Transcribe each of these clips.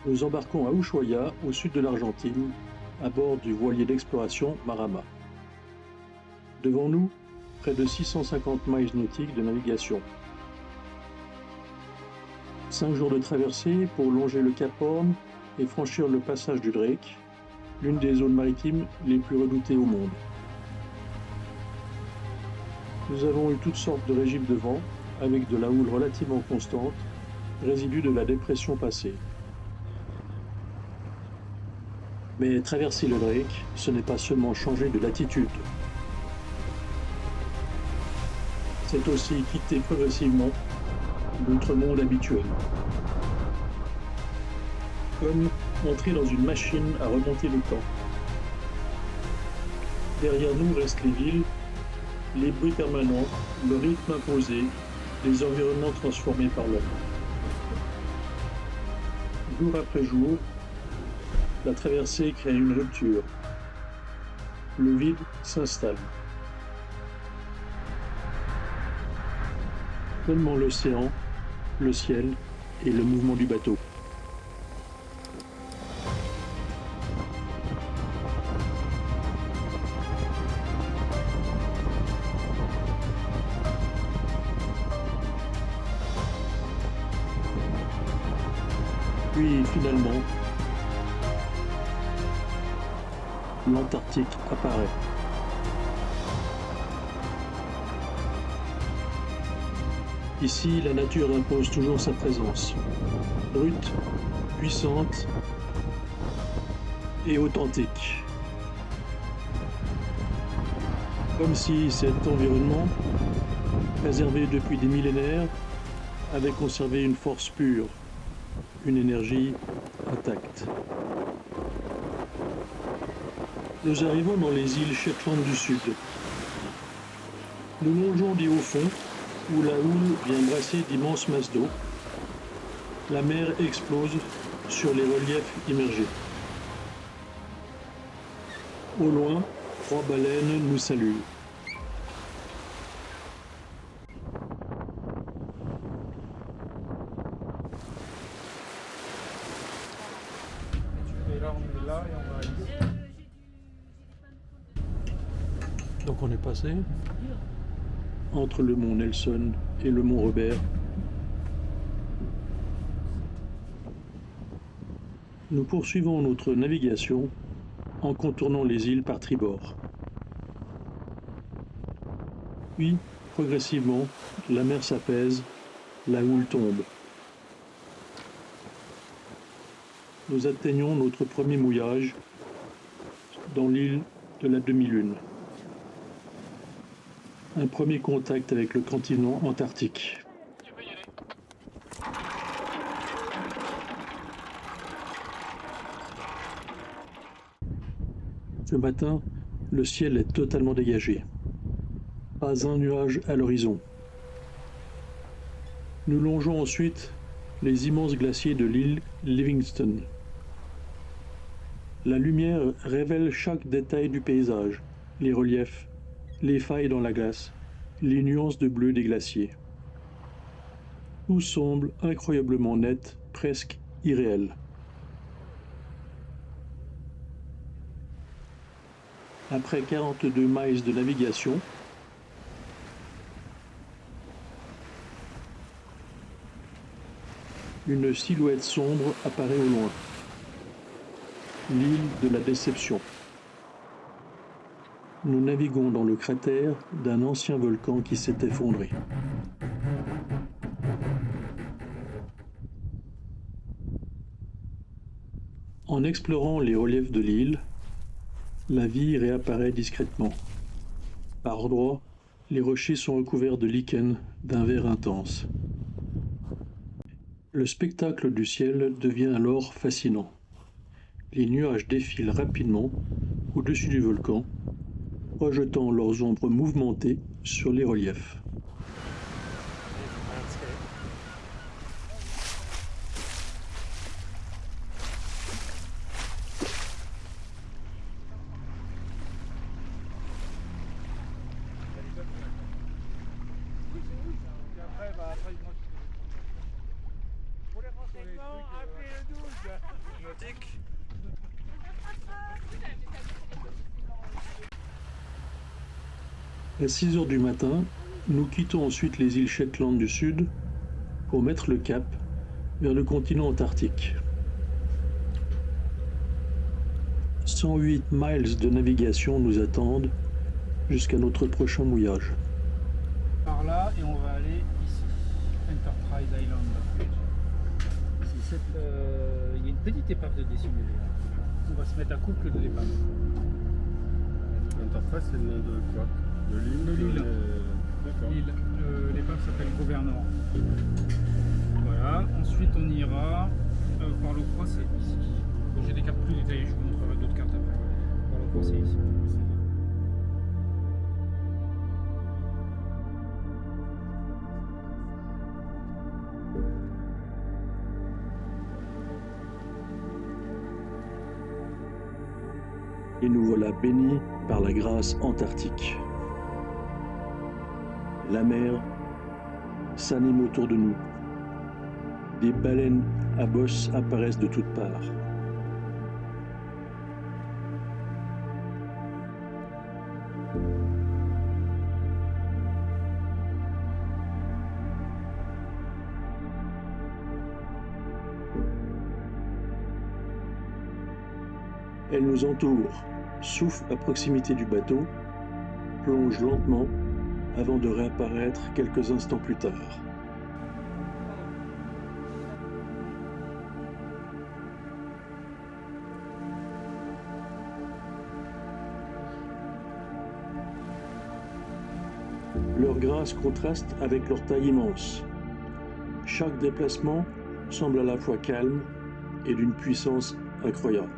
Nous embarquons à Ushuaia, au sud de l'Argentine, à bord du voilier d'exploration Marama. Devant nous, près de 650 miles nautiques de navigation. 5 jours de traversée pour longer le Cap Horn et franchir le passage du Drake, l'une des zones maritimes les plus redoutées au monde. Nous avons eu toutes sortes de régimes de vent, avec de la houle relativement constante, résidu de la dépression passée. Mais traverser le Drake, ce n'est pas seulement changer de latitude. C'est aussi quitter progressivement notre monde habituel. Comme entrer dans une machine à remonter le temps. Derrière nous restent les villes, les bruits permanents, le rythme imposé, les environnements transformés par l'homme. Jour après jour, la traversée crée une rupture. Le vide s'installe. Seulement l'océan, le ciel et le mouvement du bateau. Puis finalement, l'Antarctique apparaît. Ici, la nature impose toujours sa présence, brute, puissante et authentique. Comme si cet environnement, préservé depuis des millénaires, avait conservé une force pure, une énergie intacte. Nous arrivons dans les îles Shetland du Sud. Nous longeons des hauts fonds où la houle vient brasser d'immenses masses d'eau. La mer explose sur les reliefs immergés. Au loin, 3 baleines nous saluent. Et là, on est là et on va ici. Donc on est passé entre le mont Nelson et le mont Robert. Nous poursuivons notre navigation en contournant les îles par tribord. Puis, progressivement, la mer s'apaise, la houle tombe. Nous atteignons notre premier mouillage dans l'île de la demi-lune. Un premier contact avec le continent antarctique. Ce matin, le ciel est totalement dégagé. Pas un nuage à l'horizon. Nous longeons ensuite les immenses glaciers de l'île Livingston. La lumière révèle chaque détail du paysage, les reliefs, les failles dans la glace, les nuances de bleu des glaciers. Tout semble incroyablement net, presque irréel. Après 42 miles de navigation, une silhouette sombre apparaît au loin. L'île de la Déception. Nous naviguons dans le cratère d'un ancien volcan qui s'est effondré. En explorant les reliefs de l'île, la vie réapparaît discrètement. Par endroits, les rochers sont recouverts de lichens d'un vert intense. Le spectacle du ciel devient alors fascinant. Les nuages défilent rapidement au-dessus du volcan, projetant leurs ombres mouvementées sur les reliefs. Et après, moi, je fais les À 6 heures du matin, nous quittons ensuite les îles Shetland du Sud pour mettre le cap vers le continent antarctique. 108 miles de navigation nous attendent jusqu'à notre prochain mouillage. Par là et on va aller ici, Enterprise Island. Il y a une petite épave de décimélé là. On va se mettre à couple de l'épave. Enterprise, c'est le nom de quoi? De l'île? De l'île. D'accord. L'épave s'appelle Gouverneur. Voilà, ensuite on ira par le croix, c'est ici. Bon, j'ai des cartes plus détaillées, je vous montrerai d'autres cartes après. Par le croix, c'est ici. Et nous voilà bénis par la grâce antarctique. La mer s'anime autour de nous. Des baleines à bosse apparaissent de toutes parts. Elles nous entourent, soufflent à proximité du bateau, plongent lentement avant de réapparaître quelques instants plus tard. Leur grâce contraste avec leur taille immense. Chaque déplacement semble à la fois calme et d'une puissance incroyable.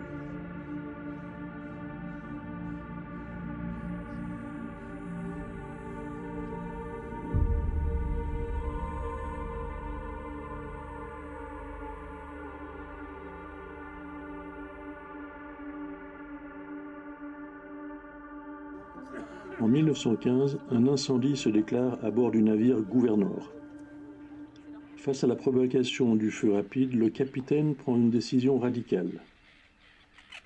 En 1915, un incendie se déclare à bord du navire Gouverneur. Face à la provocation du feu rapide, le capitaine prend une décision radicale.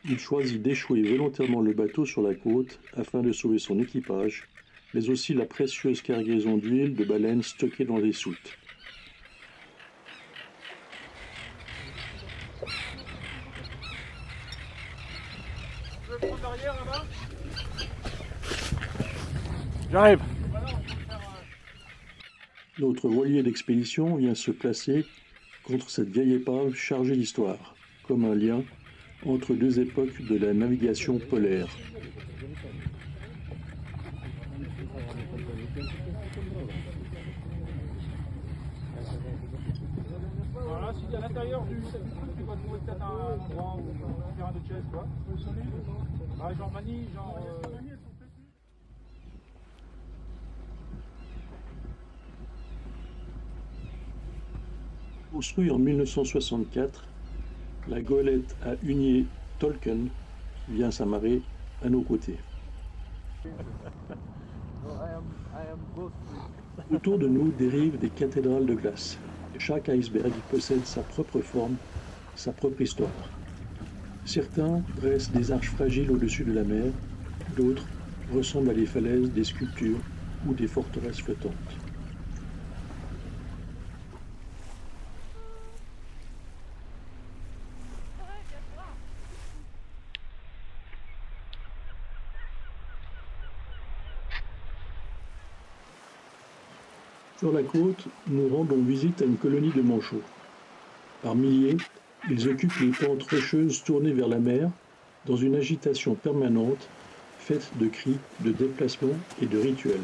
Il choisit d'échouer volontairement le bateau sur la côte afin de sauver son équipage, mais aussi la précieuse cargaison d'huile de baleine stockée dans les soutes. Je vais prendre l'arrière là-bas. J'arrive. Notre voilier d'expédition vient se placer contre cette vieille épave chargée d'histoire, comme un lien entre deux époques de la navigation polaire. Voilà, si à l'intérieur du truc, tu vas trouver peut-être un endroit où un terrain de chess, quoi. Ah, genre Mani, genre. Construit en 1964, la goélette à hunier Tolkien vient s'amarrer à nos côtés. Autour de nous dérivent des cathédrales de glace. Chaque iceberg possède sa propre forme, sa propre histoire. Certains dressent des arches fragiles au-dessus de la mer, d'autres ressemblent à des falaises, des sculptures ou des forteresses flottantes. Sur la côte, nous rendons visite à une colonie de manchots. Par milliers, ils occupent les pentes rocheuses tournées vers la mer, dans une agitation permanente, faite de cris, de déplacements et de rituels.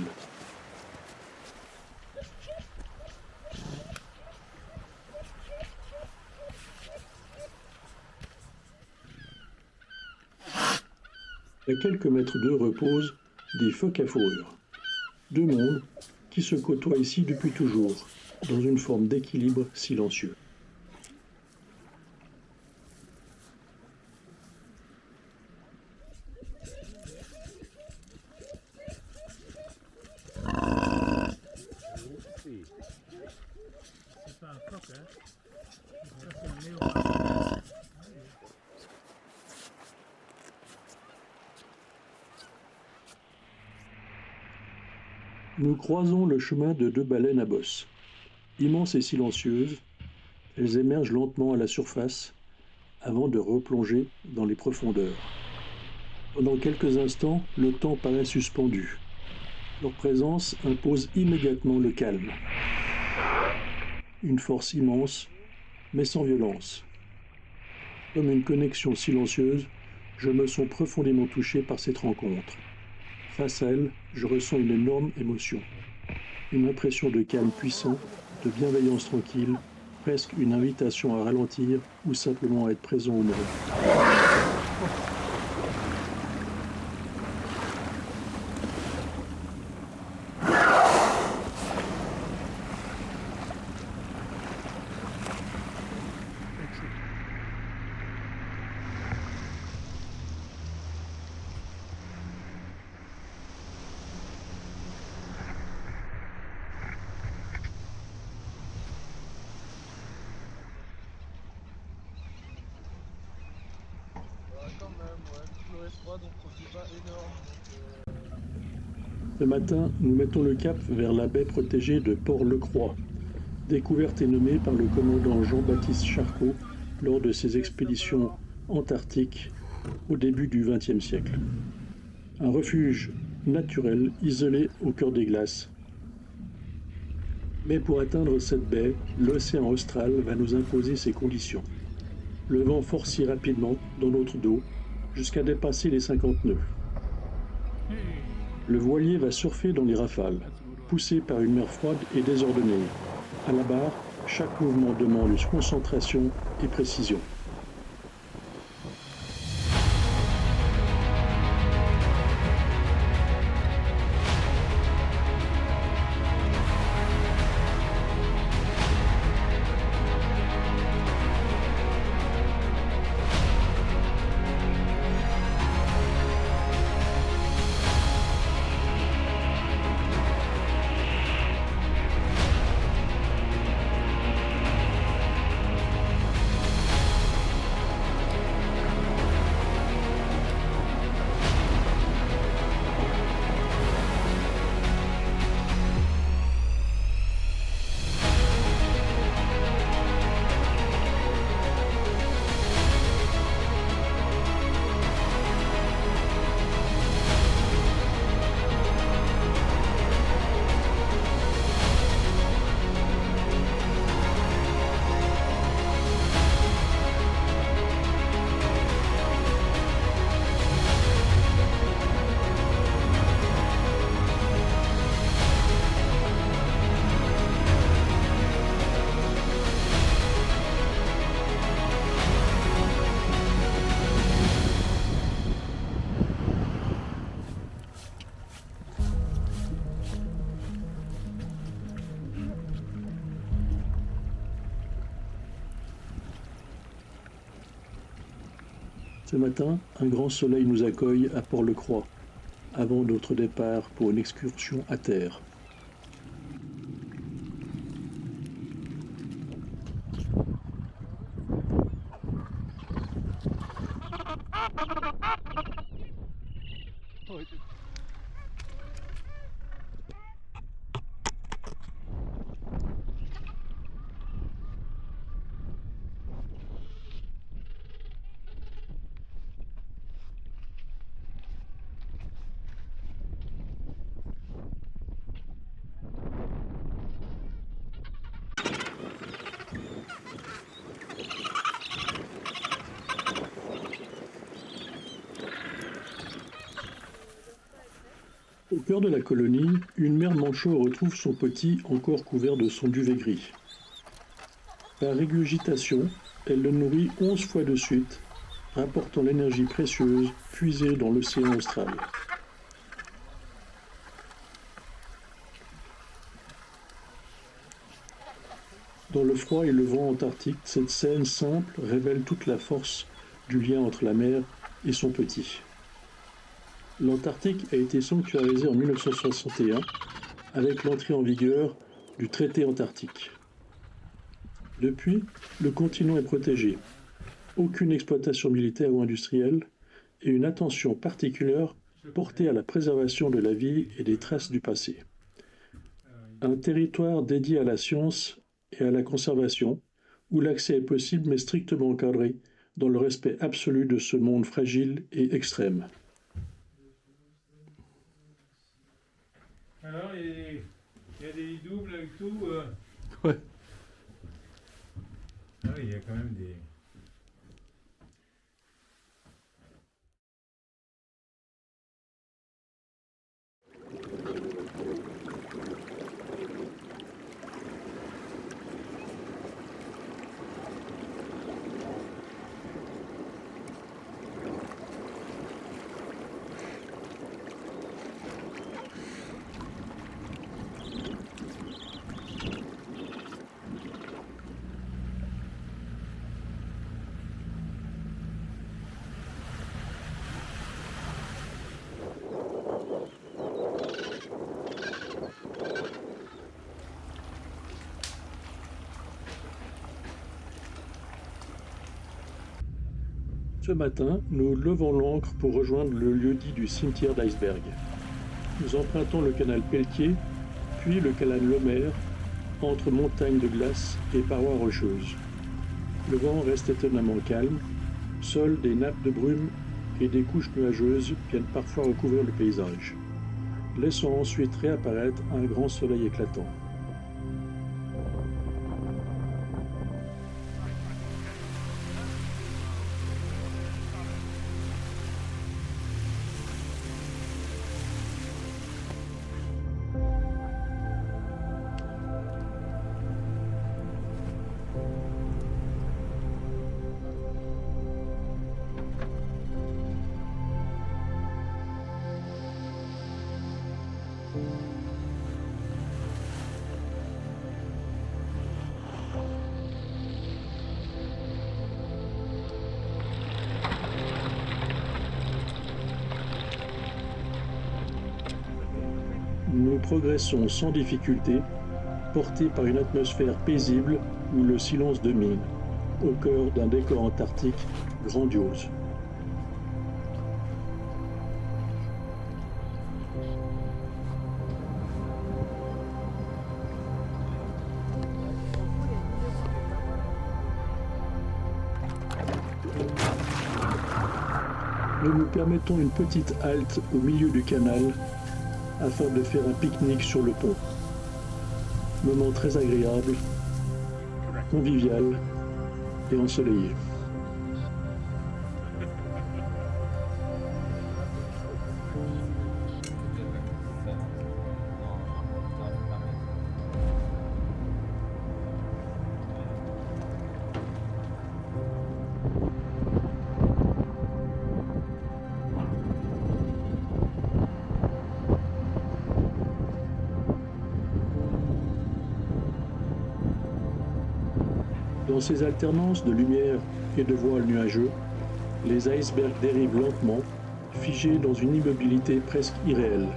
À quelques mètres d'eux reposent des phoques à fourrure. Deux mondes qui se côtoient ici depuis toujours, dans une forme d'équilibre silencieux. C'est pas un phoque, hein. Nous croisons le chemin de deux baleines à bosse. Immenses et silencieuses, elles émergent lentement à la surface avant de replonger dans les profondeurs. Pendant quelques instants, le temps paraît suspendu. Leur présence impose immédiatement le calme. Une force immense, mais sans violence. Comme une connexion silencieuse, je me sens profondément touché par cette rencontre. Face à elle, je ressens une énorme émotion. Une impression de calme puissant, de bienveillance tranquille, presque une invitation à ralentir ou simplement à être présent au monde. Quand même, ouais. L'eau est froide, donc c'est pas énorme. Ce matin, nous mettons le cap vers la baie protégée de Port-le-Croix, découverte et nommée par le commandant Jean-Baptiste Charcot lors de ses expéditions antarctiques au début du XXe siècle. Un refuge naturel isolé au cœur des glaces. Mais pour atteindre cette baie, l'océan austral va nous imposer ses conditions. Le vent forcit rapidement dans notre dos jusqu'à dépasser les 50 nœuds. Le voilier va surfer dans les rafales, poussé par une mer froide et désordonnée. À la barre, chaque mouvement demande concentration et précision. Ce matin, un grand soleil nous accueille à Port-le-Croix, avant notre départ pour une excursion à terre. Au cœur de la colonie, une mère manchot retrouve son petit encore couvert de son duvet gris. Par régurgitation, elle le nourrit 11 fois de suite, rapportant l'énergie précieuse puisée dans l'océan austral. Dans le froid et le vent antarctique, cette scène simple révèle toute la force du lien entre la mère et son petit. L'Antarctique a été sanctuarisé en 1961 avec l'entrée en vigueur du traité antarctique. Depuis, le continent est protégé. Aucune exploitation militaire ou industrielle et une attention particulière portée à la préservation de la vie et des traces du passé. Un territoire dédié à la science et à la conservation, où l'accès est possible mais strictement encadré, dans le respect absolu de ce monde fragile et extrême. Alors, il y a des lits doubles avec tout. Ouais. Ah oui, il y a quand même des. Ce matin, nous levons l'ancre pour rejoindre le lieu-dit du cimetière d'iceberg. Nous empruntons le canal Pelletier, puis le canal Lemaire, entre montagnes de glace et parois rocheuses. Le vent reste étonnamment calme, seules des nappes de brume et des couches nuageuses viennent parfois recouvrir le paysage. Laissons ensuite réapparaître un grand soleil éclatant. Nous progressons sans difficulté, portés par une atmosphère paisible où le silence domine, au cœur d'un décor antarctique grandiose. Nous nous permettons une petite halte au milieu du canal afin de faire un pique-nique sur le pont. Moment très agréable, convivial et ensoleillé. Dans ces alternances de lumière et de voile nuageux, les icebergs dérivent lentement, figés dans une immobilité presque irréelle.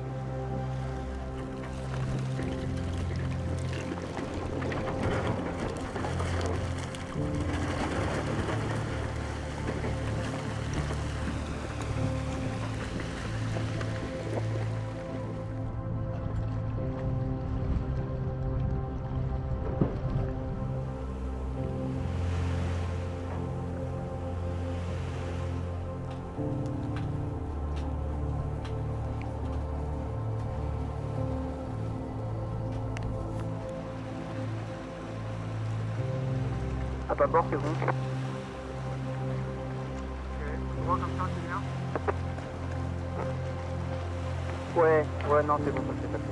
À bâbord, c'est bon. Ok, droit comme ça, c'est bien. Ouais, non, c'est bon, ça s'est passé.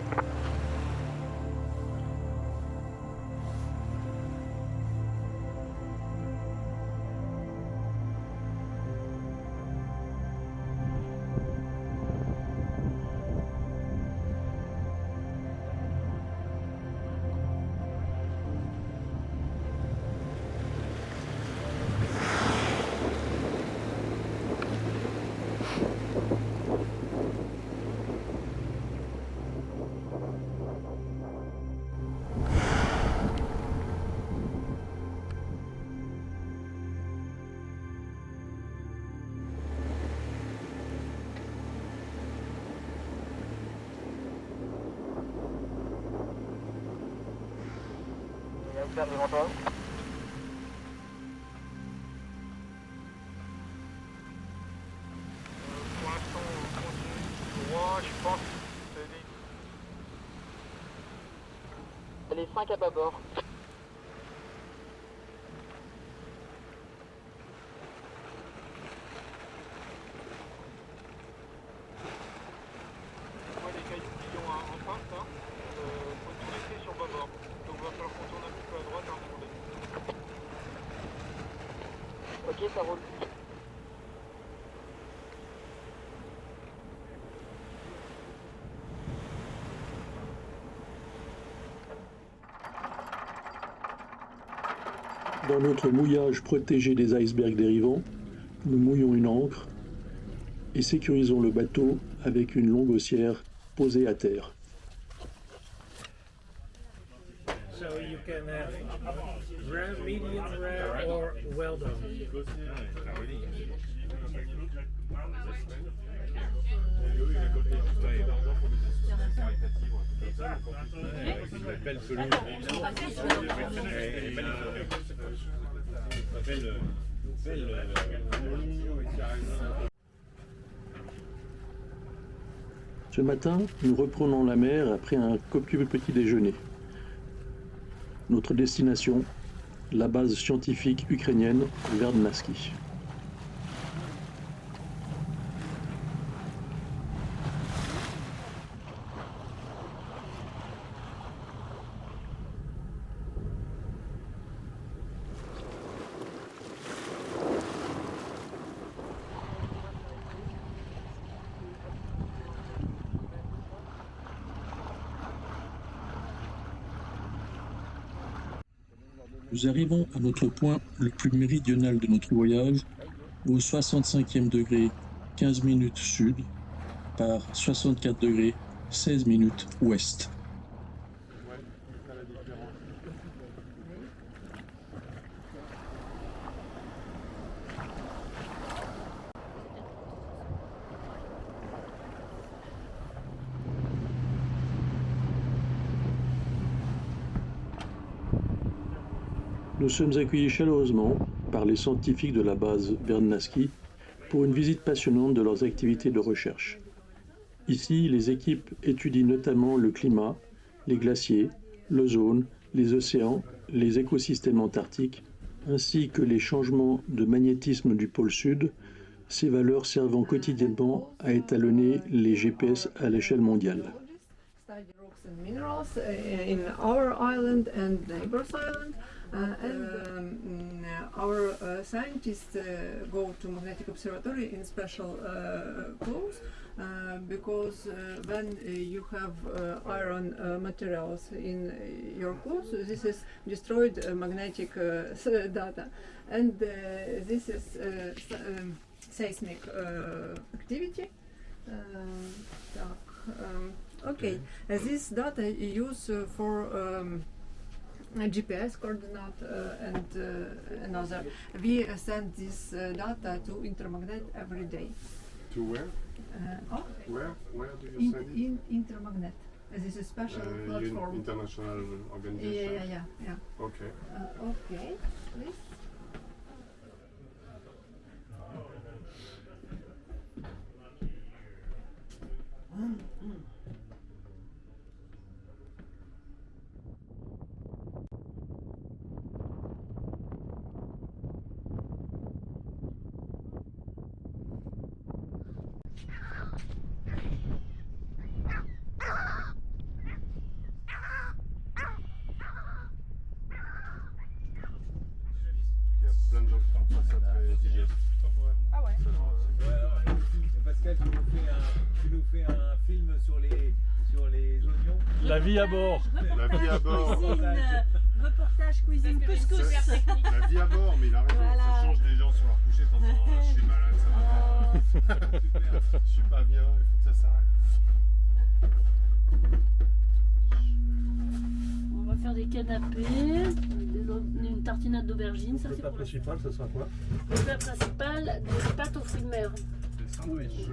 iceberg devant toi. Pour l'instant, on continue tout droit, je pense que c'est des... Les 5 à bâbord. On voit les cailloux qui ont en face, là. Faut tout laisser sur bâbord. Donc il va falloir qu'on tourne un petit peu à droite à un moment donné. Ok, ça roule. Dans notre mouillage protégé des icebergs dérivants, nous mouillons une ancre et sécurisons le bateau avec une longue haussière posée à terre. So you can have rare, medium rare, or well done. Ce matin, nous reprenons la mer après un copieux petit déjeuner. Notre destination, la base scientifique ukrainienne Verdnaski. Nous arrivons à notre point le plus méridional de notre voyage, au 65e degré 15 minutes sud par 64 degrés 16 minutes ouest. Ouais, c'est ça la différence. Nous sommes accueillis chaleureusement par les scientifiques de la base Verdnaski pour une visite passionnante de leurs activités de recherche. Ici, les équipes étudient notamment le climat, les glaciers, l'ozone, les océans, les écosystèmes antarctiques, ainsi que les changements de magnétisme du pôle sud, ces valeurs servant quotidiennement à étalonner les GPS à l'échelle mondiale. Study rocks and minerals in our island and neighbors island. Our scientists go to magnetic observatory in special clothes because when you have iron materials in your clothes, this is destroyed magnetic data, and this is seismic activity. Okay, this data use for GPS coordinate and another. We send this data to Intermagnet every day. To where? Oh, Where do you send it? in Intermagnet. This is special platform. International organization. Yeah. Okay. Okay, please. Il y a plein de gens qui font ça très digeste. Ah ouais. Pascal, tu nous fais un film sur les oignons. La vie à bord. La vie à bord. Reportage cuisine couscous. La vie à bord, mais il a raison. Voilà. Ça change des gens sur leur coucher de temps en temps. Je suis malade, ça va pas. Je suis pas bien, il faut que ça s'arrête. On va faire des canapés, une tartinade d'aubergine. Ça, Le c'est plat pour le principal, ce sera quoi? plat principal, des pâtes aux fruits de mer. Des sandwichs.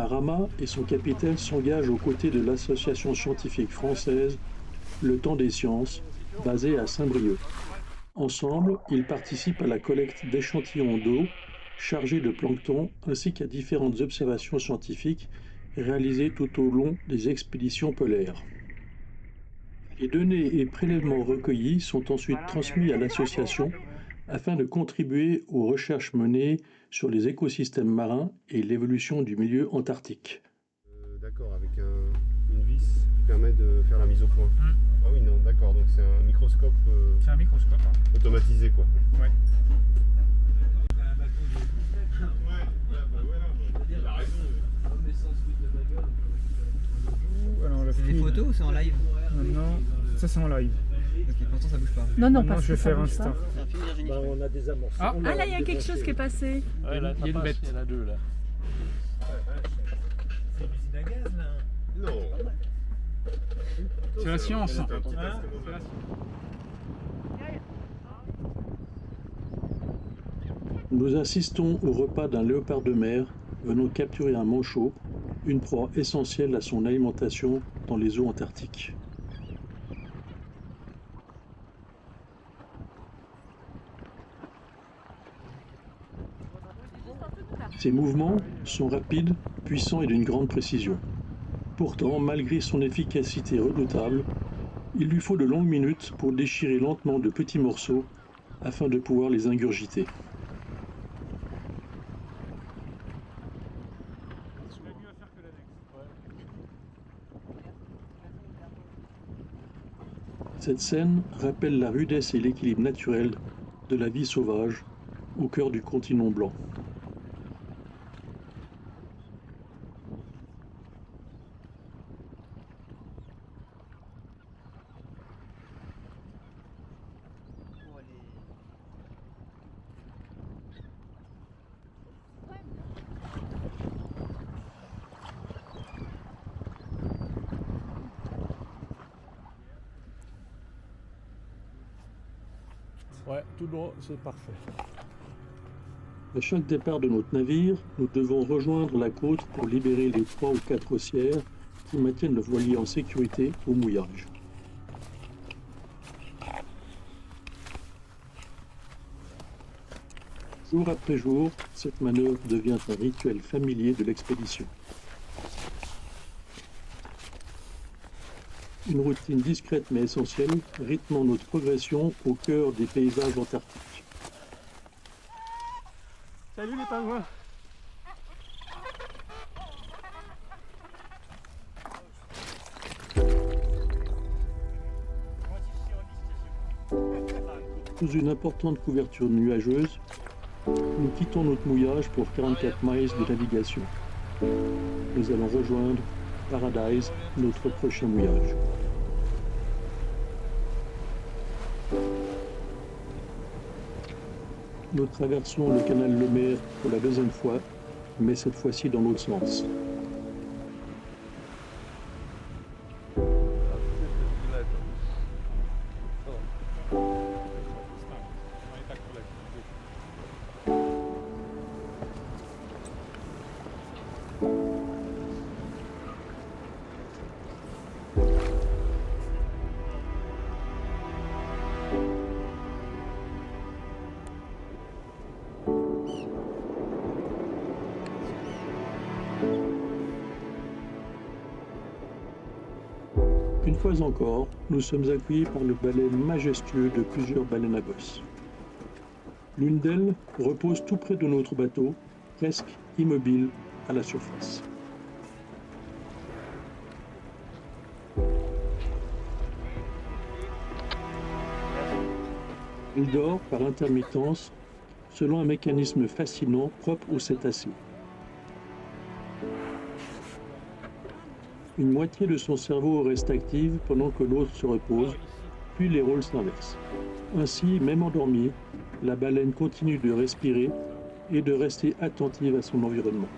Marama et son capitaine s'engagent aux côtés de l'association scientifique française Le Temps des Sciences, basée à Saint-Brieuc. Ensemble, ils participent à la collecte d'échantillons d'eau chargés de plancton ainsi qu'à différentes observations scientifiques réalisées tout au long des expéditions polaires. Les données et prélèvements recueillis sont ensuite transmis à l'association afin de contribuer aux recherches menées sur les écosystèmes marins et l'évolution du milieu antarctique. D'accord, avec une vis qui permet de faire la mise au point. Ah oui, non, d'accord, donc c'est un microscope C'est un microscope. Hein. automatisé, quoi. Ouais. Il a raison. Alors, la C'est des fouille. photos ou c'est en live? Non, ça c'est en live. Ok, pour l'instant ça bouge pas. Non, non, Maintenant, parce je que vais ça faire un bouge pas. start. C'est un film Virginie. On a des amorces. Ah, Ah là, il y a quelque chose qui est passé. Ouais, là, il y a une bête. Il y en a deux là. C'est une usine à gaz là. Non. C'est la science. C'est un petit Hein, test c'est la moment. Nous assistons au repas d'un léopard de mer venant capturer un manchot, une proie essentielle à son alimentation dans les eaux antarctiques. Ses mouvements sont rapides, puissants et d'une grande précision. Pourtant, malgré son efficacité redoutable, il lui faut de longues minutes pour déchirer lentement de petits morceaux afin de pouvoir les ingurgiter. Cette scène rappelle la rudesse et l'équilibre naturel de la vie sauvage au cœur du continent blanc. Ouais, tout droit, c'est parfait. À chaque départ de notre navire, nous devons rejoindre la côte pour libérer les 3 ou 4 haussières qui maintiennent le voilier en sécurité au mouillage. Jour après jour, cette manœuvre devient un rituel familier de l'expédition. Une routine discrète mais essentielle, rythmant notre progression au cœur des paysages antarctiques. Salut les pingouins. Sous une importante couverture nuageuse, nous quittons notre mouillage pour 44 miles de navigation. Nous allons rejoindre Paradise, notre prochain mouillage. Nous traversons le canal Lemaire pour la deuxième fois, mais cette fois-ci dans l'autre sens. Une fois encore, nous sommes accueillis par le balai majestueux de plusieurs baleines à bosse. L'une d'elles repose tout près de notre bateau, presque immobile à la surface. Il dort par intermittence selon un mécanisme fascinant propre aux cétacés. Une moitié de son cerveau reste active pendant que l'autre se repose, puis les rôles s'inversent. Ainsi, même endormie, la baleine continue de respirer et de rester attentive à son environnement.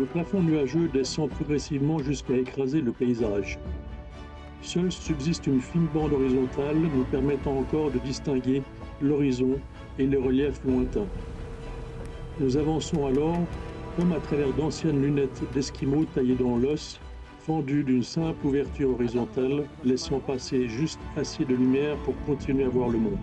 Le plafond nuageux descend progressivement jusqu'à écraser le paysage. Seule subsiste une fine bande horizontale nous permettant encore de distinguer l'horizon et les reliefs lointains. Nous avançons alors comme à travers d'anciennes lunettes d'esquimaux taillées dans l'os, fendues d'une simple ouverture horizontale, laissant passer juste assez de lumière pour continuer à voir le monde.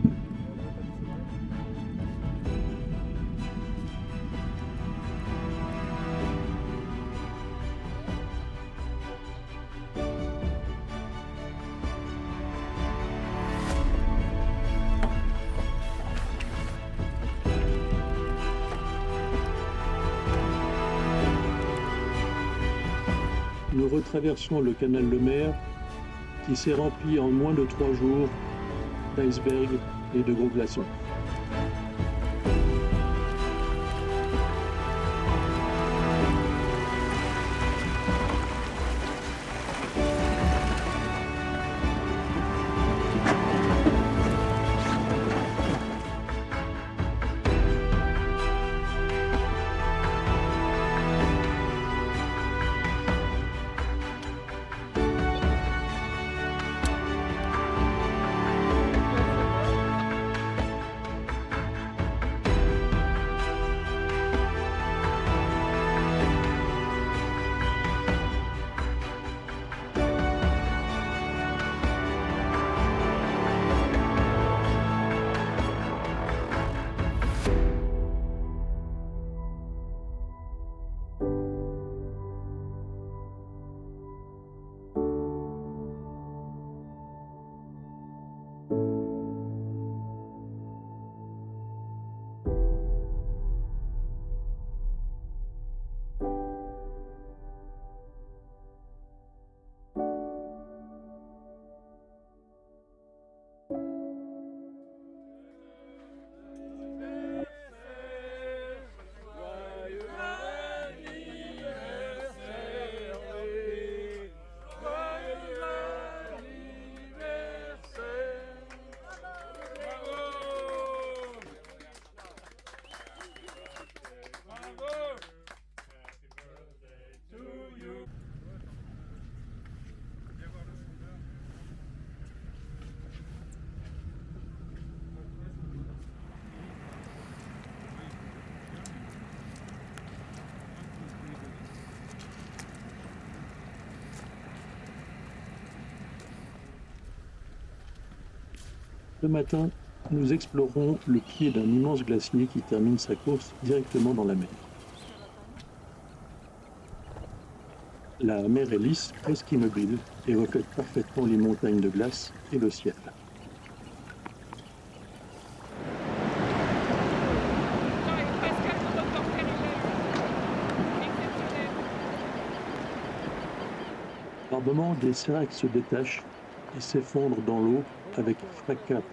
Nous retraversons le canal Lemaire qui s'est rempli en moins de 3 jours d'icebergs et de gros glaçons. Ce matin, nous explorons le pied d'un immense glacier qui termine sa course directement dans la mer. La mer est lisse, presque immobile, et reflète parfaitement les montagnes de glace et le ciel. Par moments, des séracs se détachent et s'effondrent dans l'eau avec fracas,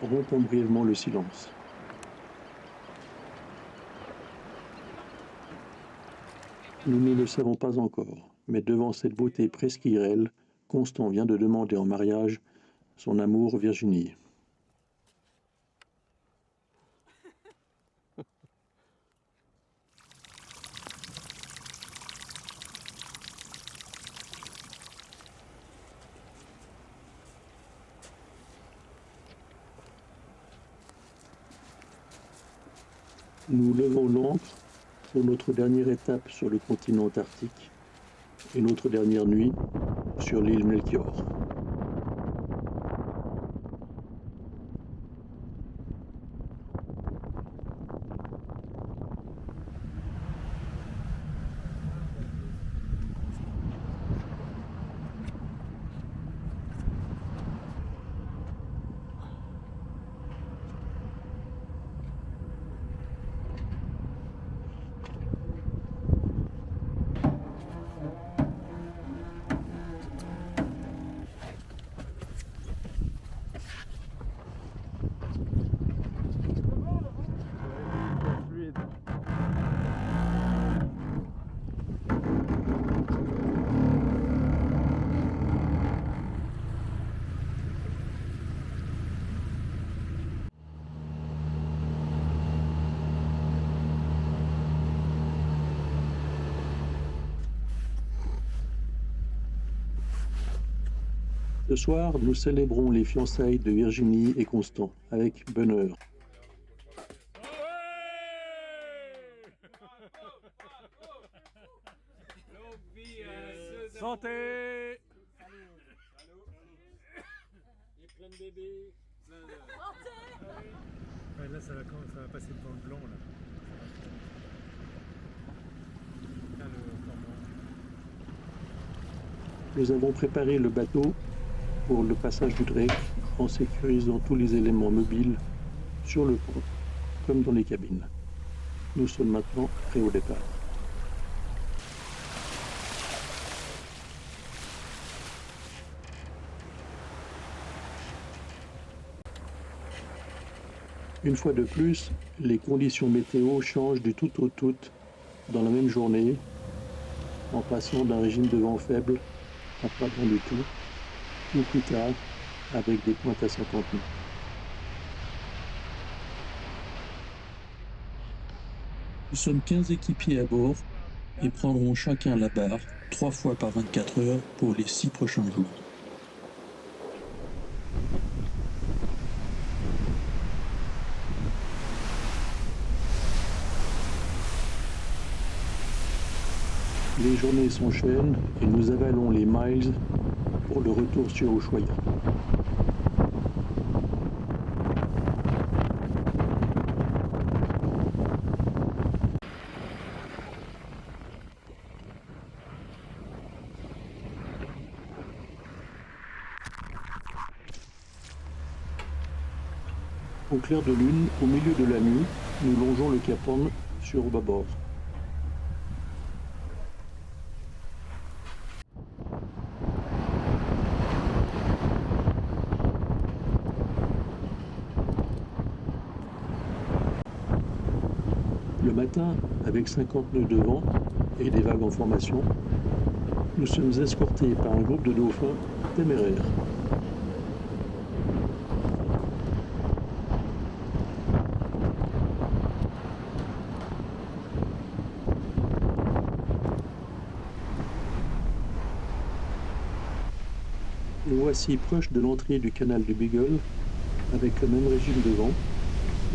rompant brièvement le silence. Nous ne le savons pas encore, mais devant cette beauté presque irréelle, Constant vient de demander en mariage son amour Virginie. Nous levons l'ancre pour notre dernière étape sur le continent antarctique et notre dernière nuit sur l'île Melchior. Ce soir, nous célébrons les fiançailles de Virginie et Constant avec bonheur. Santé. Et plein de bébés. Ouais, là, ça va passer devant le blanc, là. Là, Nous avons préparé le bateau pour le passage du Drake en sécurisant tous les éléments mobiles sur le pont, comme dans les cabines. Nous sommes maintenant prêts au départ. Une fois de plus, les conditions météo changent du tout au tout dans la même journée, en passant d'un régime de vent faible à pas bon du tout, ou plus tard, avec des pointes à 50 nœuds. Nous sommes 15 équipiers à bord et prendrons chacun la barre 3 fois par 24 heures pour les 6 prochains jours. Les journées s'enchaînent et nous avalons les miles pour le retour sur Ushuaïa. Au clair de lune, au milieu de la nuit, nous longeons le Cap Horn sur bâbord. Le matin, avec 50 nœuds de vent et des vagues en formation, nous sommes escortés par un groupe de dauphins téméraires. Nous voici proche de l'entrée du canal de Beagle, avec le même régime de vent,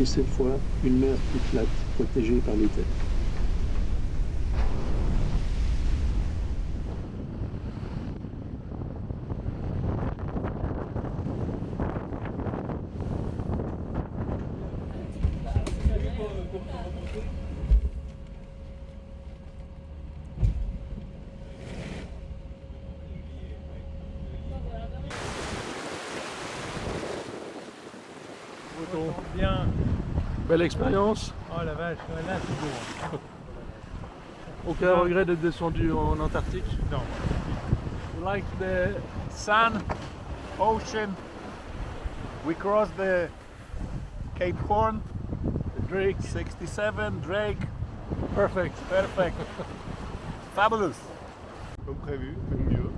et cette fois une mer toute plate, protégée par les terres. bien. Belle expérience. Oh la vache, ouais, là c'est beau. Aucun regret d'être descendu en Antarctique. Non. You like the sun, ocean. We crossed the Cape Horn, the Drake 67, Drake. Perfect. Perfect. Fabulous. Comme prévu, même mieux.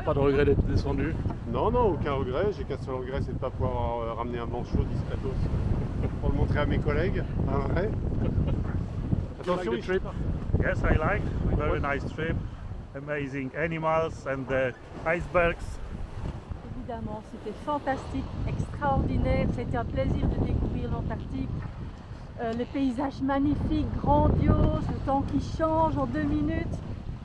Pas de regret d'être descendu. Non, non, aucun regret. J'ai qu'un seul regret, c'est de ne pas pouvoir ramener un manchot discretos pour le montrer à mes collègues. Un vrai. Attention, Like the trip. Yes, I like. Very nice trip. Amazing animals and the icebergs. Évidemment, c'était fantastique, extraordinaire. C'était un plaisir de découvrir l'Antarctique. Les paysages magnifiques, grandioses, le temps qui change en 2 minutes.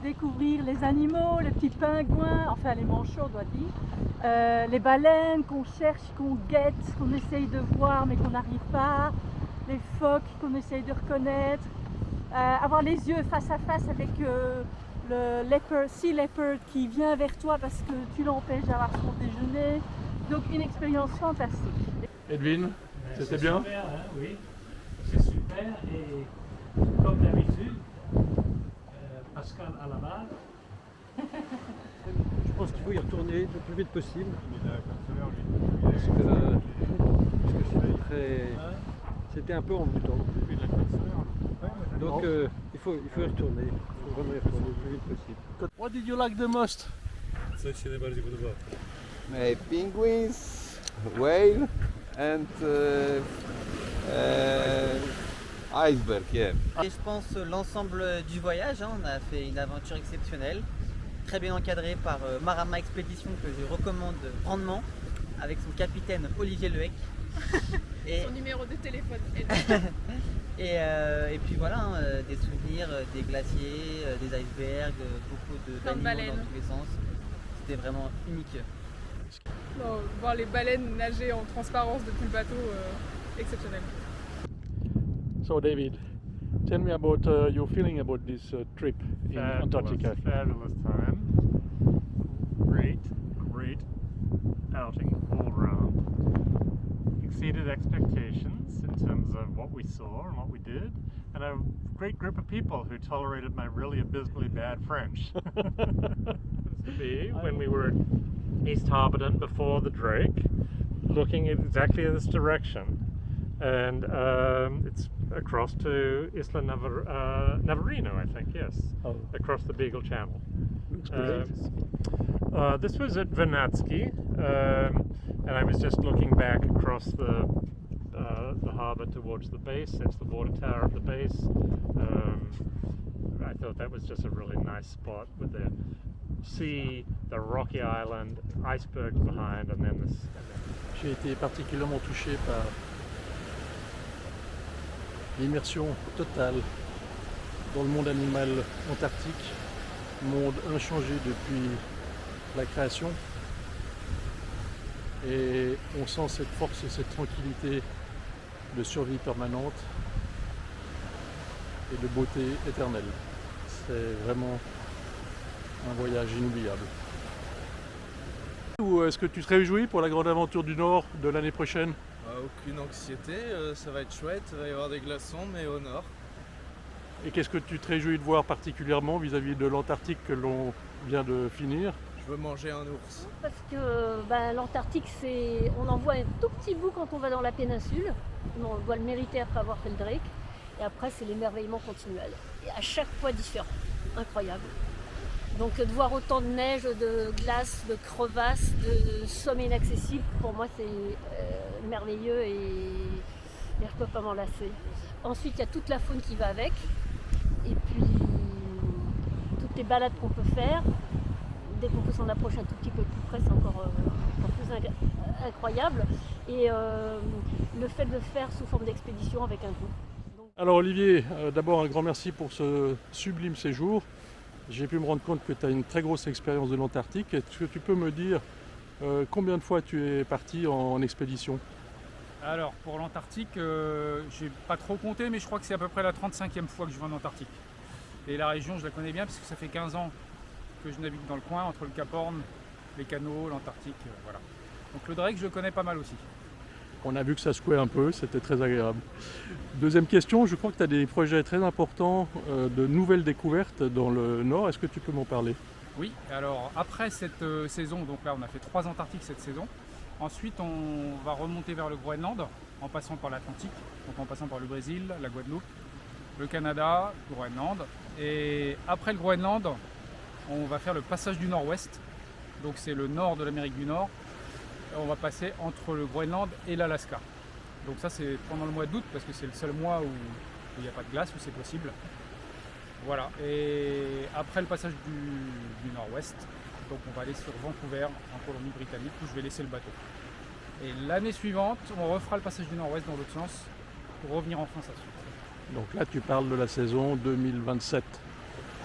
Découvrir les animaux, les petits pingouins, enfin les manchots, on doit dire. Les baleines qu'on cherche, qu'on guette, qu'on essaye de voir mais qu'on n'arrive pas. Les phoques qu'on essaye de reconnaître. Avoir les yeux face à face avec le sea leopard qui vient vers toi parce que tu l'empêches d'avoir son déjeuner. Donc une expérience fantastique. Edwin, c'était bien? Super, hein, oui, c'est super et comme d'habitude, Pascal à la barre. Je pense qu'il faut y retourner le plus vite possible. Parce que c'était un peu envoûtant. Donc il faut y retourner. Il faut vraiment y retourner le plus vite possible. What did you like the most? Penguins, whale and iceberg, yeah. Et je pense l'ensemble du voyage, hein, on a fait une aventure exceptionnelle. très bien encadré par Marama Expédition que je recommande grandement, avec son capitaine Olivier Lehec. Et son numéro de téléphone. et puis voilà, hein, des souvenirs, des glaciers, des icebergs, beaucoup d'animaux dans tous les sens. C'était vraiment unique. Non, voir les baleines nager en transparence depuis le bateau, exceptionnel. So David, tell me about your feeling about this trip in Antarctica. Fabulous time. Great outing all around. Exceeded expectations in terms of what we saw and what we did, and a great group of people who tolerated my really abysmally bad French. When we were at East Harbourton before the Drake, looking in exactly this direction, and it's across to Isla Navarino, I think, yes, across the Beagle Channel. This was at Vernadsky, and I was just looking back across the harbour towards the base. That's the water tower at the base. I thought that was just a really nice spot with the sea, the rocky island, icebergs behind, and then this. J'ai été particulièrement touché par l'immersion totale dans le monde animal antarctique, monde inchangé depuis la création. Et on sent cette force et cette tranquillité de survie permanente et de beauté éternelle. C'est vraiment un voyage inoubliable. Ou est-ce que tu te réjouis pour la grande aventure du Nord de l'année prochaine? Aucune anxiété, ça va être chouette, il va y avoir des glaçons, mais au nord. Et qu'est-ce que tu te réjouis de voir particulièrement vis-à-vis de l'Antarctique que l'on vient de finir? Je veux manger un ours. Parce que l'Antarctique, on en voit un tout petit bout quand on va dans la péninsule. On doit le mériter après avoir fait le Drake. Et après, c'est l'émerveillement continuel. Et à chaque fois différent. Incroyable. Donc de voir autant de neige, de glace, de crevasses, de sommets inaccessibles, pour moi c'est merveilleux et je ne peux pas m'en lasser. Ensuite, il y a toute la faune qui va avec. Et puis, toutes les balades qu'on peut faire. Dès qu'on peut s'en approcher un tout petit peu plus près, c'est encore plus incroyable. Et le fait de le faire sous forme d'expédition avec un groupe. Alors Olivier, d'abord un grand merci pour ce sublime séjour. J'ai pu me rendre compte que tu as une très grosse expérience de l'Antarctique. Est-ce que tu peux me dire combien de fois tu es parti en expédition? Alors pour l'Antarctique, j'ai pas trop compté, mais je crois que c'est à peu près la 35e fois que je vais en Antarctique. Et la région, je la connais bien parce que ça fait 15 ans que je navigue dans le coin, entre le Cap Horn, les canaux, l'Antarctique, voilà. Donc le Drake, je le connais pas mal aussi. On a vu que ça secouait un peu, c'était très agréable. Deuxième question, je crois que tu as des projets très importants de nouvelles découvertes dans le Nord. Est-ce que tu peux m'en parler? Oui, alors après cette saison, donc là on a fait 3 Antarctiques cette saison. Ensuite on va remonter vers le Groenland en passant par l'Atlantique, donc en passant par le Brésil, la Guadeloupe, le Canada, le Groenland. Et après le Groenland, on va faire le passage du Nord-Ouest, donc c'est le nord de l'Amérique du Nord. On va passer entre le Groenland et l'Alaska. Donc ça c'est pendant le mois d'août parce que c'est le seul mois où il n'y a pas de glace, où c'est possible. Voilà, et après le passage du Nord-Ouest, donc on va aller sur Vancouver, en Colombie-Britannique, où je vais laisser le bateau. Et l'année suivante, on refera le passage du Nord-Ouest dans l'autre sens pour revenir en France ensuite. Donc là tu parles de la saison 2027.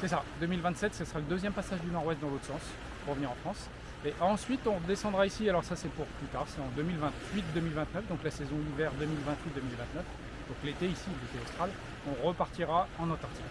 C'est ça, 2027, ce sera le deuxième passage du Nord-Ouest dans l'autre sens, pour revenir en France. Et ensuite, on descendra ici, alors ça c'est pour plus tard, c'est en 2028-2029, donc la saison hiver 2028-2029. Donc l'été ici, l'été austral, on repartira en Antarctique.